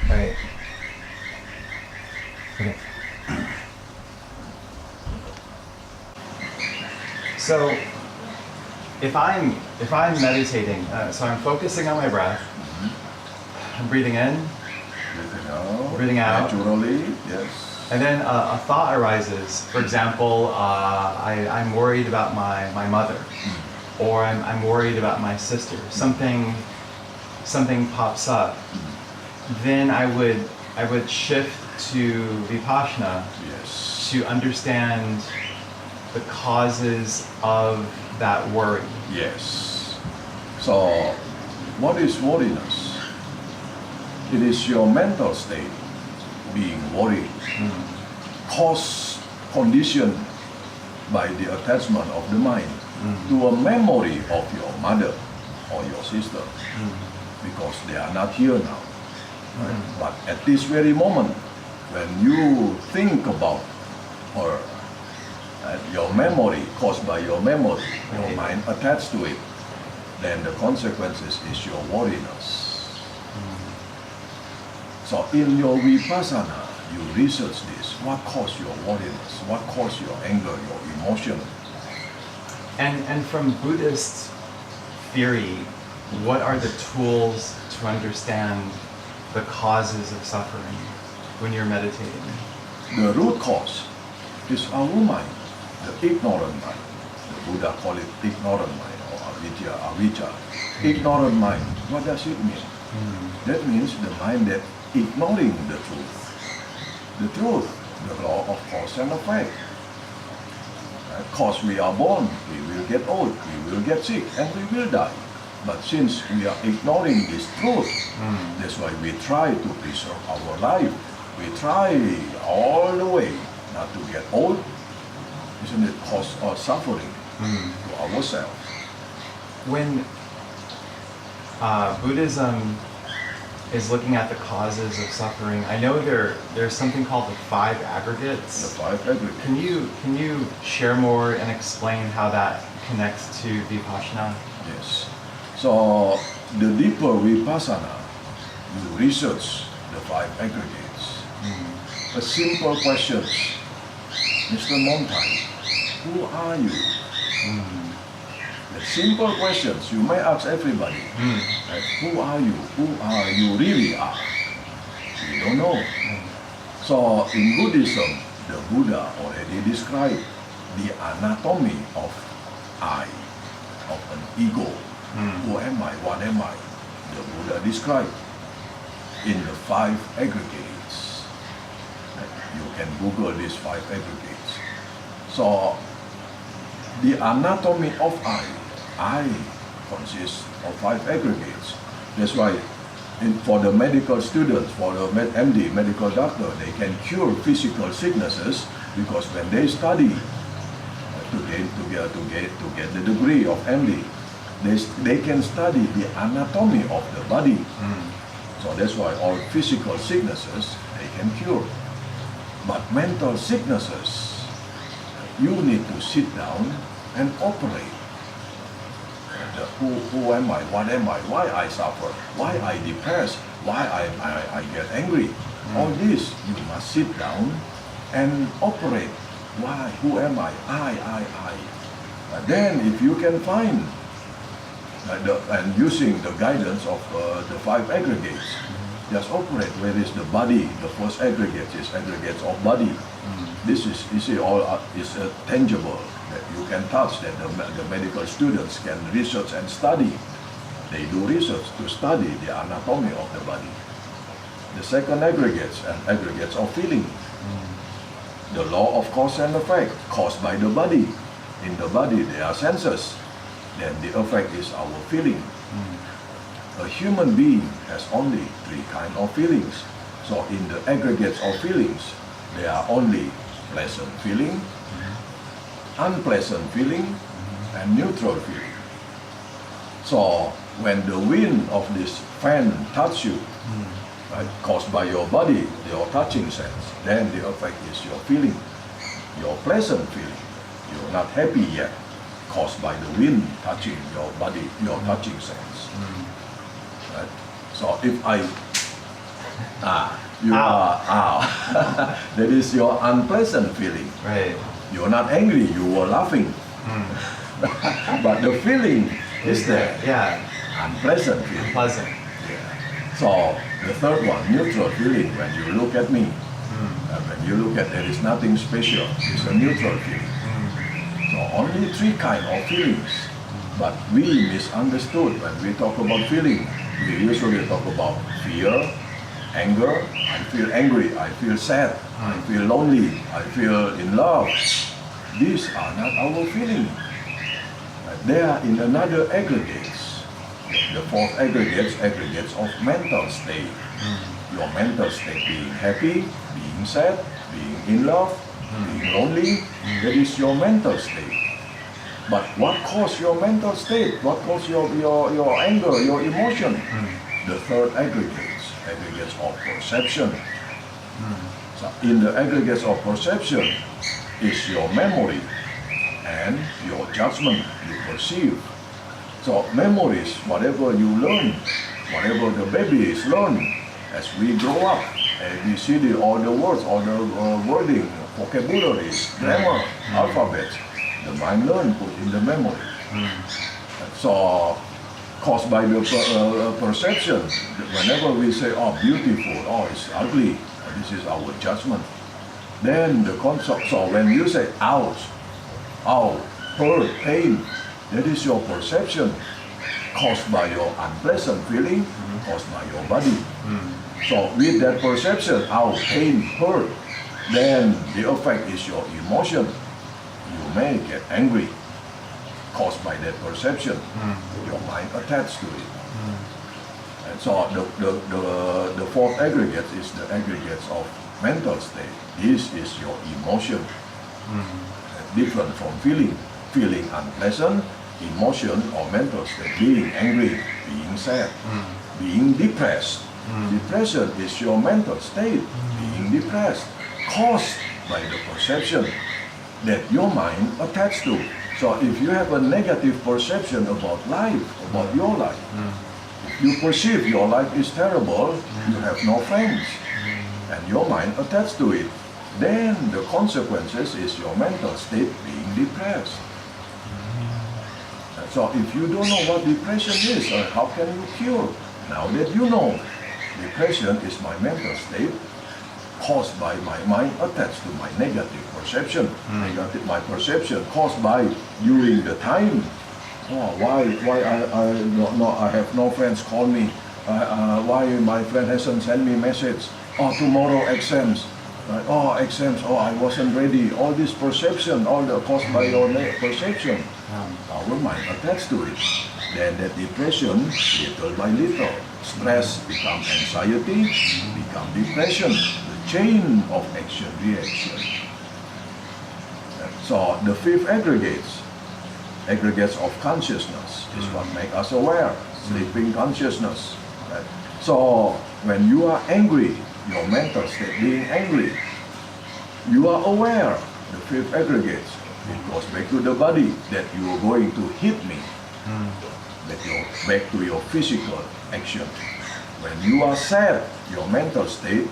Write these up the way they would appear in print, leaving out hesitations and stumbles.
Right. Okay. So if I'm meditating, so I'm focusing on my breath. I'm breathing in, breathing out. Naturally, yes. And then a thought arises. For example, I'm worried about my mother, or I'm worried about my sister. Something pops up. Then I would shift to Vipassana Yes. to understand the causes of that worry. Yes. So, what is worriness? It is your mental state being worried, caused, conditioned by the attachment of the mind to a memory of your mother or your sister, because they are not here now. Right? But at this very moment, when you think about her, your memory caused by your memory, your mind attached to it, then the consequences is your worriness. So in your Vipassana, you research this. What caused your worriness? What caused your anger, your emotion? And from Buddhist theory, what are the tools to understand the causes of suffering when you're meditating? The root cause is our mind, the ignorant mind. The Buddha call it ignorant mind or avijja. Ignorant mind. What does it mean? That means the mind that ignoring the truth. The truth, the law of cause and effect. Cause we are born, we will get old, we will get sick, and we will die. But since we are ignoring this truth, that's why we try to preserve our life. We try all the way not to get old. Isn't it cause us suffering to ourselves? When Buddhism is looking at the causes of suffering, I know there's something called the 5 aggregates. The 5 aggregates. Can you share more and explain how that connects to Vipassana? Yes. So the deeper Vipassana, you research the 5 aggregates. A simple question, Mr. Montai, who are you? The simple questions you may ask everybody. Right? Who are you? Who are you really are? We don't know. So in Buddhism, the Buddha already described the anatomy of I, of an ego. Who am I? What am I? The Buddha described in the 5 aggregates. You can Google these 5 aggregates. So the anatomy of I consists of 5 aggregates. That's why for the medical students, for the MD, medical doctor, they can cure physical sicknesses because when they study to get the degree of MD, they can study the anatomy of the body. So that's why all physical sicknesses they can cure. But mental sicknesses, you need to sit down and operate. Who am I? What am I? Why I suffer? Why I depressed? Why I get angry? All this you must sit down and operate. Why? Who am I? I. Then if you can find and using the guidance of the 5 aggregates, just operate. Where is the body? The first aggregate is aggregates of body. This is, you see, all is tangible that you can touch, that the medical students can research and study. They do research to study the anatomy of the body. The second aggregates and aggregates of feeling. The law of cause and effect caused by the body. In the body there are senses. Then the effect is our feeling. A human being has only 3 kinds of feelings. So in the aggregates of feelings, there are only pleasant feeling, unpleasant feeling, and neutral feeling. So when the wind of this fan touch you, right, caused by your body, your touching sense, then the effect is your feeling, your pleasant feeling. You're not happy yet, caused by the wind touching your body, your touching sense. Right? So if I You are that is your unpleasant feeling. Right. You're not angry, you were laughing. But the feeling is there. Yeah. Unpleasant feeling. Pleasant. So the third one, neutral feeling. When you look at me, when you look at there is nothing special. It's a neutral feeling. So only three kinds of feelings. But we misunderstood when we talk about feeling. We usually talk about fear, anger. I feel angry. I feel sad. I feel lonely. I feel in love. These are not our feelings. They are in another aggregates. The fourth aggregates of mental state. Your mental state being happy, being sad, being in love, being lonely, that is your mental state. But what caused your mental state? What caused your anger, your emotion? The third aggregates of perception. So in the aggregates of perception is your memory and your judgment you perceive. So memories, whatever you learn, whatever the babies learn as we grow up, ABCD, all the words, all the wording, vocabularies, grammar, alphabet, the mind learn put in the memory. So caused by the perception, whenever we say, oh, beautiful, oh, it's ugly, this is our judgment. Then the concept, so when you say ouch, hurt, pain, that is your perception caused by your unpleasant feeling, caused by your body. So with that perception, pain, hurt, then the effect is your emotion. You may get angry, caused by that perception. Your mind attached to it. And so the fourth aggregate is the aggregates of mental state. This is your emotion. Different from feeling. Feeling unpleasant, emotion or mental state, being angry, being sad, being depressed. Depression is your mental state, being depressed, caused by the perception that your mind attached to. So if you have a negative perception about life, about your life, if you perceive your life is terrible, you have no friends, and your mind attached to it, then the consequences is your mental state being depressed. So if you don't know what depression is, how can you cure? Now that you know, depression is my mental state caused by my mind attached to my negative perception. My perception caused by during the time. Oh, why I have no friends call me. Why my friend hasn't sent me message. Oh, tomorrow exams. Oh, exams. Oh, I wasn't ready. All this perception, all the caused by your perception. Our mind attached to it. Then that depression, little by little, stress become anxiety, become depression. The chain of action reaction. So the fifth aggregates of consciousness is what make us aware. Sleeping consciousness. Right? So when you are angry, your mental state being angry, you are aware. The fifth aggregates. It goes back to the body that you are going to hit me. That you back to your physical action. When you are sad, your mental state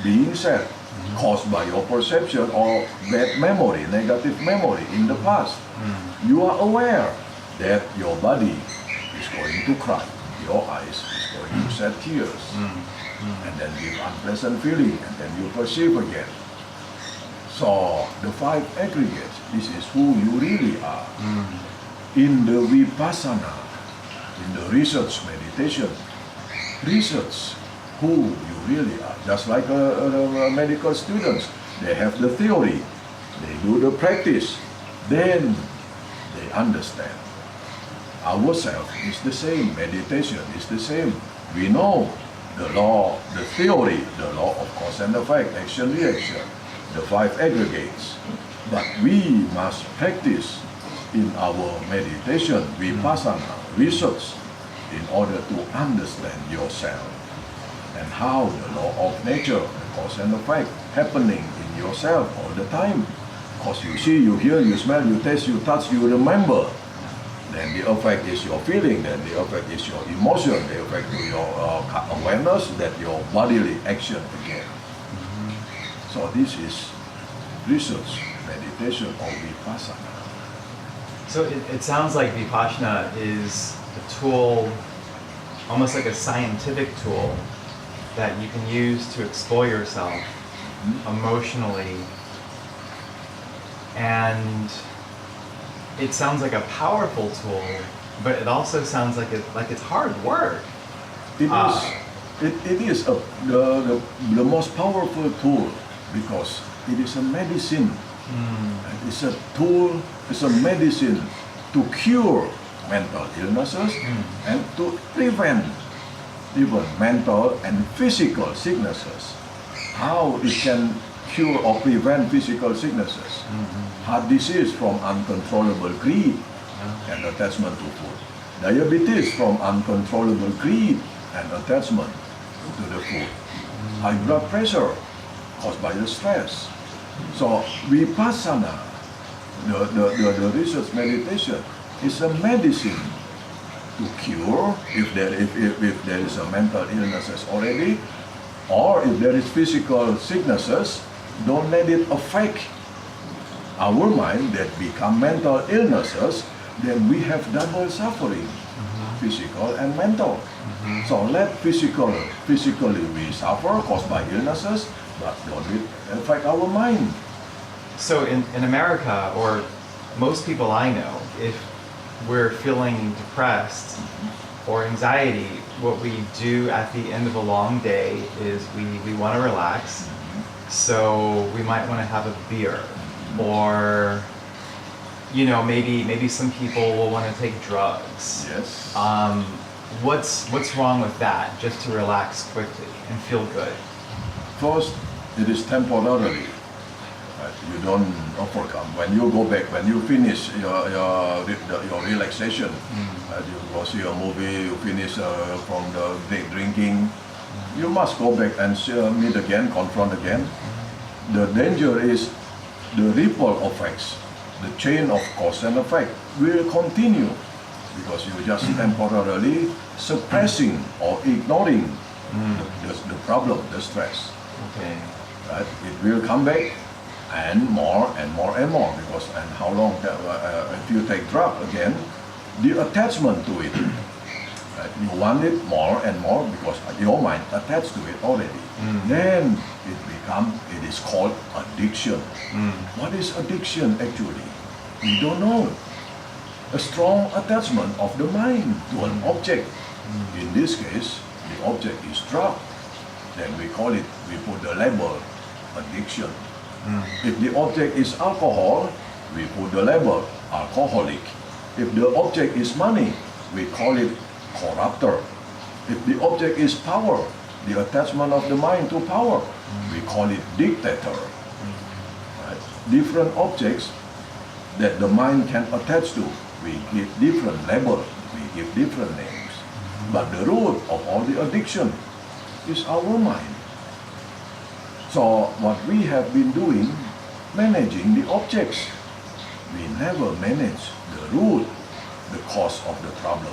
being sad, caused by your perception or bad memory, negative memory in the past. You are aware that your body is going to cry, your eyes is going to shed tears, and then give unpleasant feeling, and then you perceive again. So the five aggregates, this is who you really are. In the Vipassana, in the research meditation, research who you really are. Just like medical students, they have the theory, they do the practice, then they understand. Ourselves is the same, meditation is the same. We know the law, the theory, the law of cause and effect, action, reaction, the five aggregates. But we must practice in our meditation, Vipassana, research, in order to understand yourself and how the law of nature, the cause and effect, happening in yourself all the time. Because you see, you hear, you smell, you taste, you touch, you remember. then the effect is your feeling, then the effect is your emotion, the effect is your awareness, that your bodily action again. So this is research, meditation or Vipassana. So it sounds like Vipassana is a tool, almost like a scientific tool, that you can use to explore yourself emotionally. And it sounds like a powerful tool, but it also sounds like it's hard work. It is the most powerful tool because it is a medicine. It's a tool, it's a medicine to cure mental illnesses and to prevent even mental and physical sicknesses. How it can cure or prevent physical sicknesses? Heart disease from uncontrollable greed and attachment to food. Diabetes from uncontrollable greed and attachment to the food. High blood pressure caused by the stress. So Vipassana, the research meditation, is a medicine to cure if there is a mental illnesses already, or if there is physical sicknesses, don't let it affect our mind that become mental illnesses, then we have double suffering, physical and mental. So let physically we suffer caused by illnesses, but don't it affect our mind. So in America, or most people I know, if we're feeling depressed or anxiety, what we do at the end of a long day is we want to relax. So we might want to have a beer, or maybe some people will want to take drugs. Yes. What's wrong with that? Just to relax quickly and feel good. First, it is temporarily. You don't overcome. When you go back, when you finish your relaxation, you go see a movie, you finish from the drinking, you must go back and meet again, confront again. The danger is the ripple effects, the chain of cause and effect will continue because you just temporarily suppressing or ignoring the problem, the stress. Okay. Right? It will come back and more and more and more because and how long if you take drug again, the attachment to it, right? You want it more and more because your mind attached to it already. Then it is called addiction. What is addiction actually? We don't know. A strong attachment of the mind to an object. In this case, the object is drug. Then we put the label addiction. If the object is alcohol, we put the label alcoholic. If the object is money, we call it corrupter. If the object is power, the attachment of the mind to power, we call it dictator. Right? Different objects that the mind can attach to, we give different labels, we give different names. But the root of all the addiction is our mind. So what we have been doing, managing the objects, we never manage the root, the cause of the problem,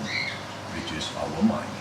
which is our mind.